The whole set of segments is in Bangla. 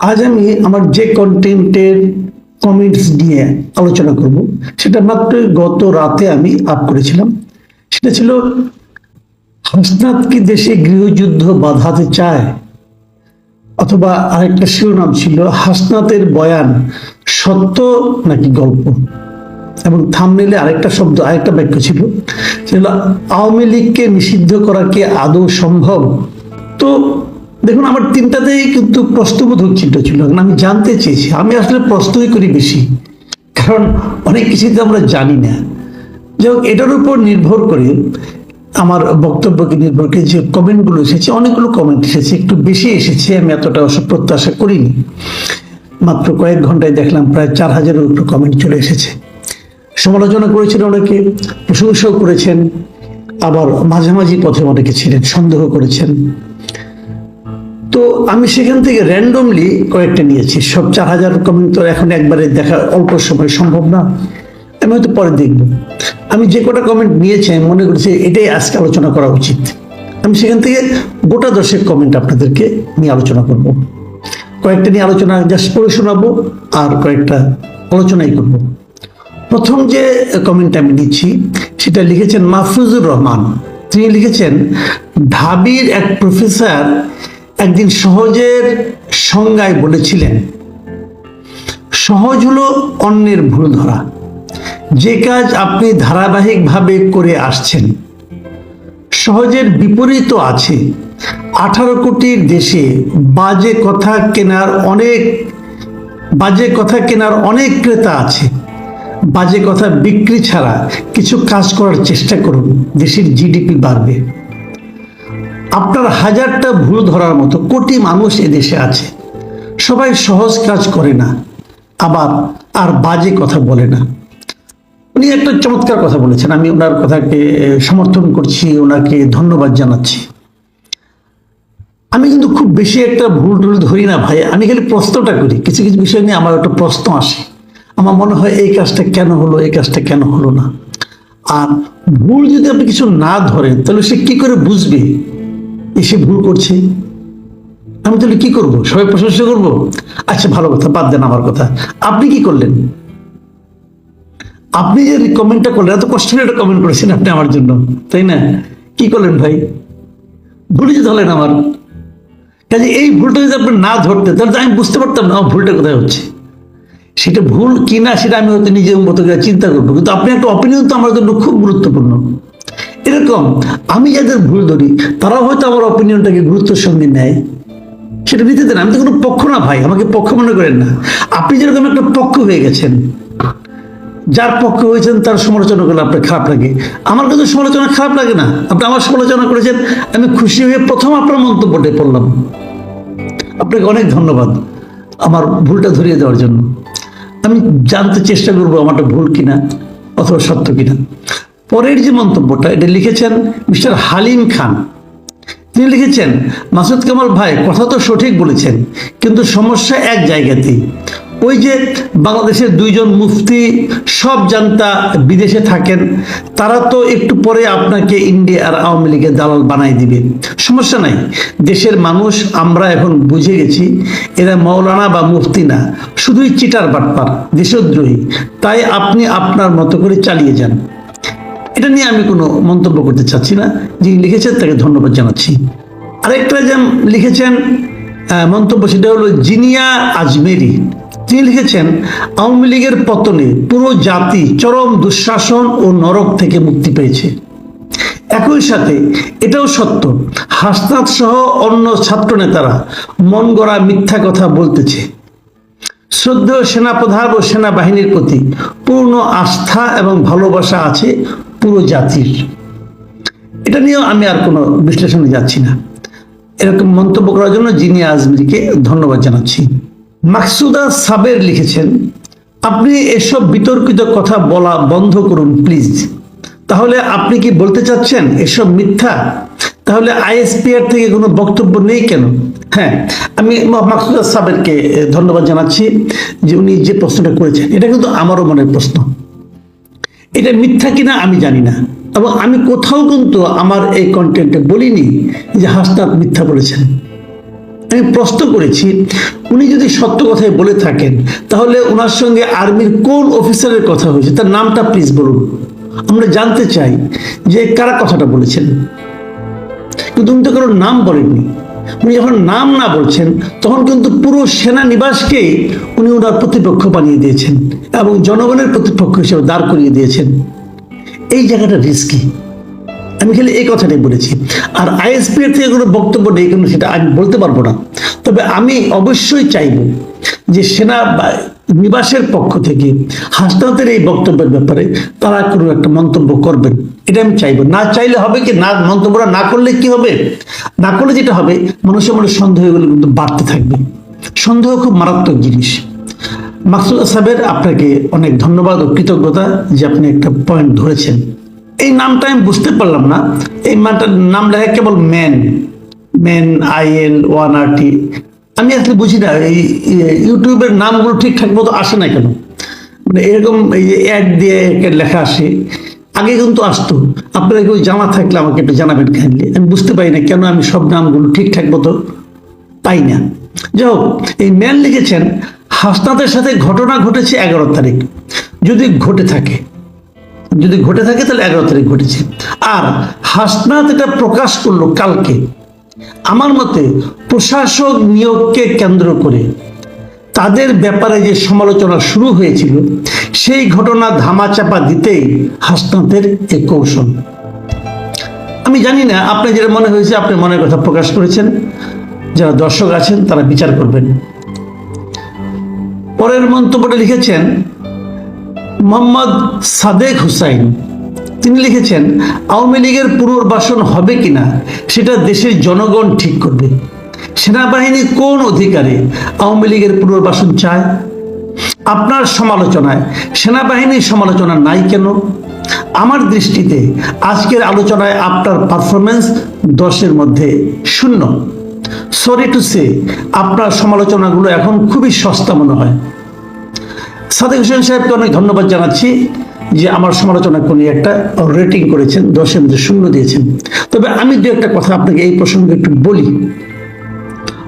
আজ আমি আমার যে কন্টেন্টের কমেন্টস নিয়ে আলোচনা করব সেটা মাত্র গত রাতে আমি আপ করেছিলাম। সেটা ছিল, হাসনাত কি দেশে গৃহযুদ্ধ বাঁধাতে চায়, অথবা আরেকটা শিরোনাম ছিল হাসনাতের বয়ান সত্য নাকি গল্প, এবং থাম্বনেইলে আরেকটা শব্দ, আরেকটা বাক্য ছিল, সেটা আওয়ামী লীগকে নিষিদ্ধ করা কি আদৌ সম্ভব। তো দেখুন, আমার তিনটাতেই কিন্তু প্রশ্নবোধক চিহ্ন ছিল। আমি জানতে চেয়েছি, আমি আসলে প্রশ্নই করি বেশি, কারণ অনেক কিছুই তো আমরা জানি না। যাই হোক, এটার উপর নির্ভর করে আমার বক্তব্যকে নির্ভর করে যে কমেন্টগুলো এসেছে, অনেকগুলো কমেন্ট এসেছে, একটু বেশি এসেছে, আমি এতটা প্রত্যাশা করিনি। মাত্র কয়েক ঘন্টায় দেখলাম প্রায় 4000-এর উপর কমেন্ট চলে এসেছে। সমালোচনা করেছেন অনেকে, প্রশংসাও করেছেন, আবার মাঝামাঝি পথে অনেকে ছিলেন, সন্দেহ করেছেন। তো আমি সেখান থেকে র্যান্ডমলি কয়েকটা নিয়েছি। সব 4000 কমেন্ট তো এখন একবারে দেখা অল্প সময় সম্ভব না, আমি হয়তো পরে দেখব। আমি যে কটা কমেন্ট নিয়েছি আমি মনে করছি এটাই আজকে আলোচনা করা উচিত। আমি সেখান থেকে গোটা 10 কমেন্ট আপনাদেরকে নিয়ে আলোচনা করব। কয়েকটা নিয়ে আলোচনা জাস্ট পড়ে শোনাবো, আর কয়েকটা আলোচনাই করব। প্রথম যে কমেন্টটা আমি নিচ্ছি সেটা লিখেছেন মাহফুজুর রহমান। তিনি লিখেছেন, ঢাবির এক প্রফেসর একদিন সহজের সংজ্ঞায় বলেছিলেন, সহজ হলো অন্যের ভুল ধরা। যে কাজ আপনি ধারাবাহিকভাবে করে আসছেন। সহজের বিপরীত আছে। 18 কোটির দেশে বাজে কথা কেনার অনেক ক্রেতা আছে। বাজে কথা বিক্রি ছাড়া কিছু কাজ করার চেষ্টা করুন, দেশের জিডিপি বাড়বে। আপনার 1000টা ভুল ধরার মতো কোটি মানুষ এদেশে আছে। সবাই সহজ কাজ করে না, আবার আর বাজে কথা বলে না। উনি একটা চমৎকার কথা বলেছেন, আমি ওনার কথাকে সমর্থন করছি, ওনাকে ধন্যবাদ জানাচ্ছি। আমি কিন্তু খুব বেশি একটা ভুল টুল ধরি না ভাই, আমি খালি প্রশ্নটা করি। কিছু কিছু বিষয় নিয়ে আমার একটা প্রশ্ন আসে, আমার মনে হয় এই কাজটা কেন হলো, এই কাজটা কেন হলো না। আর ভুল যদি আপনি কিছু না ধরেন তাহলে সে কি করে বুঝবে এসে ভুল করছে? আমি তাহলে কি করব? সবাই প্রশংসা করবো? আচ্ছা, ভালো কথা, বাদ দেন আমার কথা। আপনি কি করলেন? আপনি যে কমেন্টটা করলেন, এত কষ্ট করে একটা কমেন্ট করেছেন আপনি আমার জন্য, তাই না? কি করলেন ভাই? ভুলে যে ধরলেন আমার কাজে। এই ভুলটা যদি আপনি না ধরতেন তাহলে আমি বুঝতে পারতাম না আমার ভুলটা কোথায় হচ্ছে। সেটা ভুল কিনা সেটা আমি হয়তো নিজের মতো করে চিন্তা করবো, কিন্তু আপনি একটা অপিনিয়ন তো আমার জন্য খুব গুরুত্বপূর্ণ। এরকম আমি যাদের ভুল ধরি তারাও হয়তো আমার অপিনিয়নটাকে গুরুত্বের সঙ্গে নেয়, সেটা নিতে দেন। আমি তো কোনো পক্ষ না ভাই, আমাকে পক্ষ মনে করেন না। আপনি যেরকম একটা পক্ষ হয়ে গেছেন, যার পক্ষ হয়েছেন তার সমালোচনা করলে আপনার খারাপ লাগে। আমার কিন্তু সমালোচনা খারাপ লাগে না। আপনি আমার সমালোচনা করেছেন, আমি খুশি হয়ে প্রথম আপনার মন্তব্যটাই পড়লাম। আপনাকে অনেক ধন্যবাদ আমার ভুলটা ধরিয়ে দেওয়ার জন্য। আমি জানতে চেষ্টা করবো আমারটা ভুল কিনা অথবা সত্য কিনা। পরের যে মন্তব্যটা, এটা লিখেছেন মিস্টার হালিম খান। তিনি লিখেছেন, মাসুদ কামাল ভাই কথা তো সঠিক বলেছেন, কিন্তু সমস্যা এক জায়গাতেই। ওই যে বাংলাদেশের 2জন মুফতি সব জানতা বিদেশে থাকেন, তারা তো একটু পরে আপনাকে ইন্ডিয়া আর আওয়ামী লীগের দালাল বানাই দিবে। সমস্যা নাই, দেশের মানুষ আমরা এখন বুঝে গেছি এরা মৌলানা বা মুফতি না, শুধুই চিটার বাটপার, দেশদ্রোহী। তাই আপনি আপনার মতো করে চালিয়ে যান। এটা নিয়ে আমি কোনো মন্তব্য করতে চাচ্ছি না। যিনি লিখেছেন তাকে ধন্যবাদ জানাচ্ছি। আরেকটা যে লিখেছেন মন্তব্য, সেটা হলো জিনিয়া আজমেরি। তিনি লিখেছেন, আওয়ামী লীগের পতনে পুরো জাতি চরম দুঃশাসন ও নরক থেকে মুক্তি পেয়েছে। একই সাথে এটাও সত্য, হাসনাত সহ অন্য ছাত্র নেতারা মন গড়া মিথ্যা কথা বলতেছে। শ্রদ্ধেয় সেনাপ্রধান ও সেনাবাহিনীর প্রতি পূর্ণ আস্থা এবং ভালোবাসা আছে পুরো জাতির। এটা নিয়েও আমি আর কোনো বিশ্লেষণে যাচ্ছি না। এরকম মন্তব্য করার জন্য জিনিয়া আজমেরিকে ধন্যবাদ জানাচ্ছি। মাকসুদা সাবের লিখেছেন, আপনি এসব বিতর্কিত কথা বলা বন্ধ করুন প্লিজ। তাহলে আপনি কি বলতে চাচ্ছেন এসব মিথ্যা? তাহলে আইএসপিআর থেকে কোনো বক্তব্য নেই কেন? হ্যাঁ, আমি মাকসুদা সাবেরকে ধন্যবাদ জানাচ্ছি যে উনি যে প্রশ্নটা করেছেন, এটা কিন্তু আমারও মনের প্রশ্ন। এটা মিথ্যা কিনা আমি জানি না, এবং আমি কোথাও কিন্তু আমার এই কন্টেন্টে বলিনি যে হাসনাত মিথ্যা বলেছেন। আমি প্রশ্ন করেছি, উনি যদি সত্য কথাই বলে থাকেন তাহলে ওনার সঙ্গে আর্মির কোন অফিসারের কথা হয়েছে, তার নামটা প্লিজ বলুন। আমরা জানতে চাই যে কারা কথাটা বলেছেন। কিন্তু উনি তো কারোর নাম বলেননি। উনি যখন নাম না বলছেন তখন কিন্তু পুরো সেনানিবাসকে উনি ওনার প্রতিপক্ষ বানিয়ে দিয়েছেন এবং জনগণের প্রতিপক্ষ হিসেবে দাঁড় করিয়ে দিয়েছেন। এই জায়গাটা রিস্কি। আমি খালি এই কথাটাই বলেছি। আর আইএসপি এর থেকে কোনো বক্তব্য নেই, কিন্তু সেটা আমি বলতে পারবো না। তবে আমি অবশ্যই চাইব যে সেনা নিবাসের পক্ষ থেকে হাসনাতের এই বক্তব্যের ব্যাপারে তারা কোনো একটা মন্তব্য করবেন, এটা আমি চাইবো। না চাইলে হবে কি, না মন্তব্যটা না করলে কি হবে, না করলে যেটা হবে মানুষের মনে সন্দেহগুলো কিন্তু বাড়তে থাকবে। সন্দেহ খুব মারাত্মক জিনিস। মাকসুদ সাহেবের আপনাকে অনেক ধন্যবাদ ও কৃতজ্ঞতা যে আপনি একটা পয়েন্ট ধরেছেন। এই নামটা আমি বুঝতে পারলাম না, এই নাম লেখা কেবল ম্যান IN1RT। আমি আসলে বুঝি না এই ইউটিউবের নামগুলো ঠিকঠাক মতো আসে না কেন, মানে এরকম এই যে অ্যাড দিয়ে লেখা আসে। আগে কিন্তু আসতো। আপনারা কেউ জানা থাকলে আমাকে একটু জানাবেন কাইন্ডলি। আমি বুঝতে পারি না কেন আমি সব নামগুলো ঠিকঠাক মতো পাই না। যাই হোক, এই ম্যান লিখেছেন হাসনাতের সাথে ঘটনা ঘটেছে 11 তারিখ। যদি ঘটে থাকে তাহলে 11 তারিখ ঘটেছে। আর হাসনাত এটা প্রকাশ করলো কালকে। আমার মতে প্রশাসক নিয়োগকে কেন্দ্র করে তাদের ব্যাপারে যে সমালোচনা শুরু হয়েছিল সেই ঘটনা ধামাচাপা দিতেই হাসনাতের এই কৌশল। আমি জানি না আপনি যেটা মনে হয়েছে, আপনি মনের কথা প্রকাশ করেছেন, যারা দর্শক আছেন তারা বিচার করবেন। পরের মন্তব্যটা লিখেছেন মোহাম্মদ সাদেক হুসাইন। তিনি লিখেছেন আওয়ামী লীগের পুনর্বাসন হবে কিনা সেটা দেশের জনগণ ঠিক করবে। সেনাবাহিনী কোন অধিকারে আওয়ামী লীগের পুনর্বাসন চায়? আপনার সমালোচনায় সেনাবাহিনীর সমালোচনা নাই কেন? আমার দৃষ্টিতে আজকের আলোচনায় আপনার পারফরমেন্স 10-এর মধ্যে 0। সরি টু সে, আপনার সমালোচনাগুলো এখন খুবই সস্তা মনে হয়। সাদেক হোসেন সাহেবকে অনেক ধন্যবাদ জানাচ্ছি যে আমার সমালোচনা করে একটা রেটিং করেছেন, 10-এর মধ্যে 0 দিয়েছেন। তবে আমি দু একটা কথা আপনাকে এই প্রসঙ্গে একটু বলি।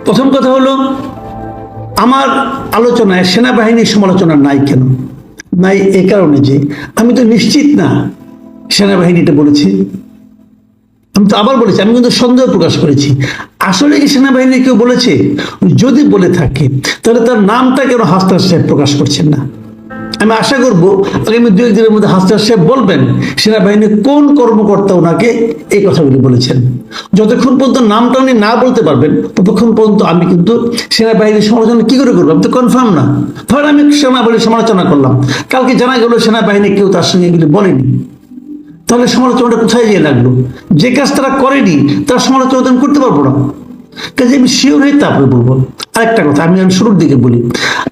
প্রথম কথা হলো, আমার আলোচনায় সেনাবাহিনীর সমালোচনা নাই কেন? নাই এই কারণে যে আমি তো নিশ্চিত না সেনাবাহিনীটা বলেছি। আমি তো আবার বলেছি, আমি কিন্তু সন্দেহ প্রকাশ করেছি আসলে কি সেনাবাহিনী কেউ বলেছে। যদি বলে থাকে তাহলে তার নামটা কেন হাসনাত সাহেব প্রকাশ করছেন না? আমি আশা করব আগামী 2-1 দিনের মধ্যে হাসনাত সাহেব বলবেন সেনাবাহিনীর কোন কর্মকর্তা ওনাকে এই কথাগুলি বলেছেন। যতক্ষণ পর্যন্ত নামটা উনি না বলতে পারবেন ততক্ষণ পর্যন্ত আমি কিন্তু সেনাবাহিনীর সমালোচনা কি করে করবো? আমি তো কনফার্ম না। ধরেন আমি সেনাবাহিনীর সমালোচনা করলাম, কালকে জানা গেল সেনাবাহিনী কেউ তার সঙ্গে এগুলি বলেনি, তাহলে সমালোচনাটা কোথায় গিয়ে লাগলো? যে কাজ তারা করেনি তার সমালোচনা আমি করতে পারবো না। কাজে আমি শিওর হয়ে তারপরে বলবো। আরেকটা কথা আমি শুরুর দিকে বলি,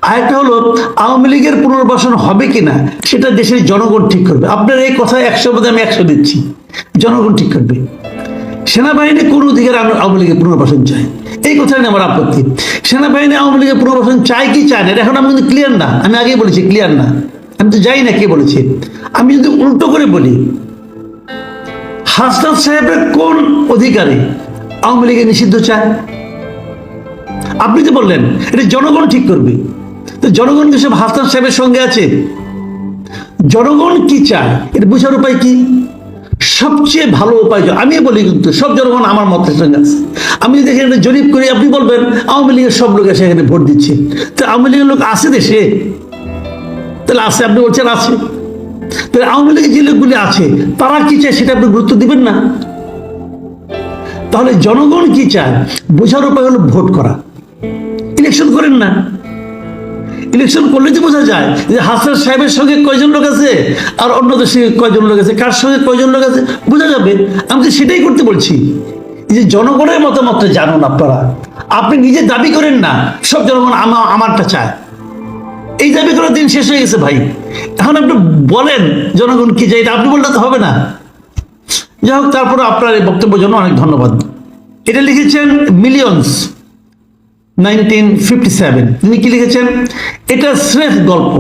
আরেকটা হলো আওয়ামী লীগের পুনর্বাসন হবে কিনা সেটা দেশের জনগণ ঠিক করবে। আপনার এই কথা 100 মধ্যে আমি 100 দিচ্ছি, জনগণ ঠিক করবে। সেনাবাহিনী কোন অধিকার আওয়ামী লীগের পুনর্বাসন চায় এই কথাই আমার আপত্তি। সেনাবাহিনী আওয়ামী লীগের পুনর্বাসন চায় কি চায় না এখন আমি কিন্তু ক্লিয়ার না। আমি আগেই বলেছি ক্লিয়ার না, আমি তো যাই না কে বলেছে। আমি যদি উল্টো করে বলি, হাসনাত সাহেবের কোন অধিকারে আওয়ামী লীগের নিষিদ্ধ চায়? আপনি তো বললেন এটা জনগণ ঠিক করবে। তো জনগণ কি সব হাসনাত সাহেবের সঙ্গে আছে? জনগণ কি চায় এটা বোঝার উপায় কি? সবচেয়ে ভালো উপায় আমি বলি, কিন্তু সব জনগণ আমার মতের সঙ্গে আছে। আমি যদি এখানে জরিপ করি আপনি বলবেন আওয়ামী লীগের সব লোক এসে এখানে ভোট দিচ্ছে। তো আওয়ামী লীগের লোক আছে দেশে? তাহলে আছে, আপনি বলছেন আছে। তাহলে আওয়ামী লীগের যে লোকগুলি আছে তারা কি চায় সেটা আপনি গুরুত্ব দিবেন না? তাহলে জনগণ কি চায় বোঝার উপায় হলো ভোট করা। ইলেকশন করেন না, ইলেকশন করলে তো বোঝা যায় যে হাসনাত সাহেবের সঙ্গে কয়জন লোক আছে আর অন্য দেশে কয়জন লোক আছে, কার সঙ্গে কয়জন লোক আছে বোঝা যাবে। আমি তো সেটাই করতে বলছি যে জনগণের মতামতটা জানুন আপনারা। আপনি নিজে দাবি করেন না সব জনগণ আমারটা চায়, এই দাবি করার দিন শেষ হয়ে গেছে ভাই। এখন আপনি বলেন জনগণ কি চাই, এটা আপনি বললে তো হবে না। যাই হোক, তারপরে আপনার এই বক্তব্যের জন্য অনেক ধন্যবাদ। এটা লিখেছেন মিলিয়ন্স 1957। তিনি কি লিখেছেন? এটা স্রেফ গল্প।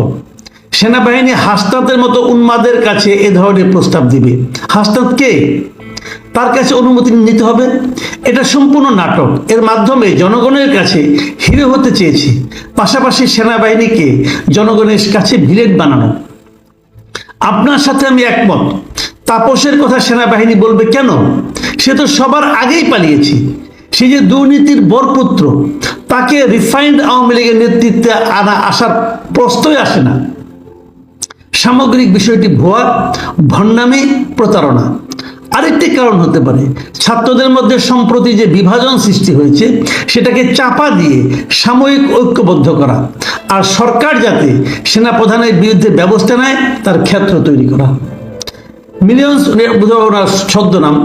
সেনাবাহিনী হাসনাতের মতো উন্মাদের কাছে এ ধরনের প্রস্তাব দিবে। হাসনাত কে? তার কাছে অনুমতি নিতে হবে এটা সম্পূর্ণ নাটক। এর মাধ্যমে জনগণের কাছে হিরো হতে চেয়েছে, পাশাপাশি সেনাবাহিনীকে জনগণের কাছে ভিলেন বানানো। আপনার সাথে আমি একমত। তাপসের কথা সেনাবাহিনী বলবে কেন? সে তো সবার আগেই পালিয়েছে। সে যে দুর্নীতির বরপুত্র, তাকে রিফাইন্ড আওয়ামী লীগের নেতৃত্বে আসার প্রশ্নই আসে না। সামগ্রিক বিষয়টি ভুয়া, ভণ্ডামি, প্রতারণা। আরেকটি কারণ হতে পারে ছাত্রদের মধ্যে সম্প্রতি যে বিভাজন সৃষ্টি হয়েছে সেটাকে চাপা দিয়ে সাময়িক ঐক্যবদ্ধ করা, আর সরকার যাতে সেনাপ্রধানের বিরুদ্ধে ব্যবস্থা নেয় তার ক্ষেত্র তৈরি করা। মিলিয়ন্স ওনার ছদ্মনাম,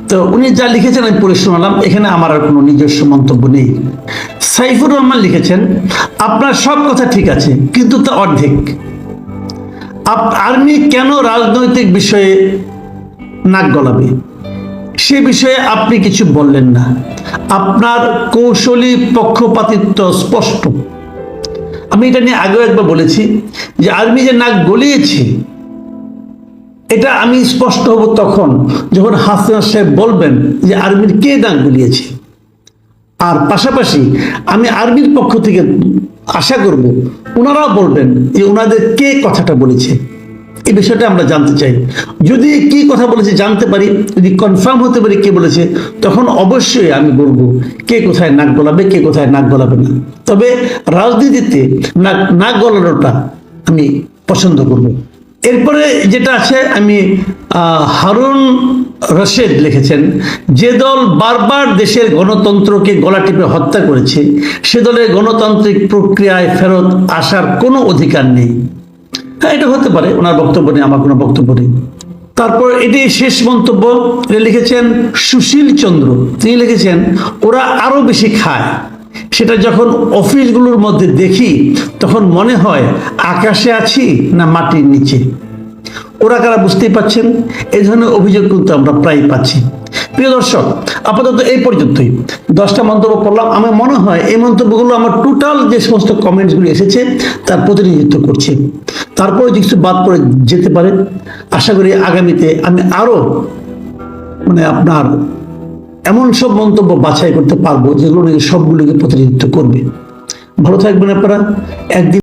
তো উনি যা লিখেছেন আমি পড়ে শোনালাম, এখানে আমার আর কোনো নিজস্ব মন্তব্য নেই। সাইফুর রহমান লিখেছেন, আপনার সব কথা ঠিক আছে কিন্তু তা অর্ধেক। আর্মি কেন রাজনৈতিক বিষয়ে নাক গলাবে সে বিষয়ে আপনি কিছু বললেন না। আপনার কৌশলী পক্ষপাতিত্ব স্পষ্ট। আমি এটা নিয়ে আগেও একবার বলেছি যে আর্মি যে নাক গলিয়েছে এটা আমি স্পষ্ট হব তখন যখন হাসিনা সাহেব বলবেন যে আর্মির কে নাক গলিয়েছে। আর পাশাপাশি আমি আর্মির পক্ষ থেকে আশা করব ওনারাও বলবেন যে ওনাদের কে কথাটা বলেছে। এই বিষয়টা আমরা জানতে চাই। যদি কি কথা বলেছে জানতে পারি, যদি কনফার্ম হতে পারি কে বলেছে, তখন অবশ্যই আমি বলবো কে কোথায় নাক গলাবে, কে কোথায় নাক গলাবে না। তবে রাজনীতিতে নাক গলানোটা আমি পছন্দ করব। এরপরে যেটা আছে, আমি হারুন রশিদ লিখেছেন, যে দল বারবার দেশের গণতন্ত্রকে গলা টিপে হত্যা করেছে সে দলের গণতান্ত্রিক প্রক্রিয়ায় ফেরত আসার কোনো অধিকার নেই। হ্যাঁ, এটা হতে পারে, ওনার বক্তব্য নেই, আমার কোনো বক্তব্য নেই। তারপর এটি শেষ মন্তব্য লিখেছেন সুশীল চন্দ্র। তিনি লিখেছেন, ওরা আরো বেশি খায়, সেটা যখন অফিসগুলোর মধ্যে দেখি তখন মনে হয় আকাশে আছি না মাটির নিচে। ওরা কারা বুঝতেই পাচ্ছেন। এই ধরনের অভিযোগ কিন্তু আমরা প্রায় পাচ্ছি। প্রিয় দর্শক, আপাতত এই পর্যন্তই। 10টা মন্তব্য করলাম। আমার মনে হয় এই মন্তব্যগুলো আমার টোটাল যে সমস্ত কমেন্টসগুলো এসেছে তার প্রতিনিধিত্ব করছে। তারপরে কিছু বাদ পড়ে যেতে পারে। আশা করি আগামীতে আমি আরো আপনার এমন সব মন্তব্য বাছাই করতে পারবো যেগুলো সবগুলোকে প্রতিনিধিত্ব করবে। ভালো থাকবেন আপনারা। একদিন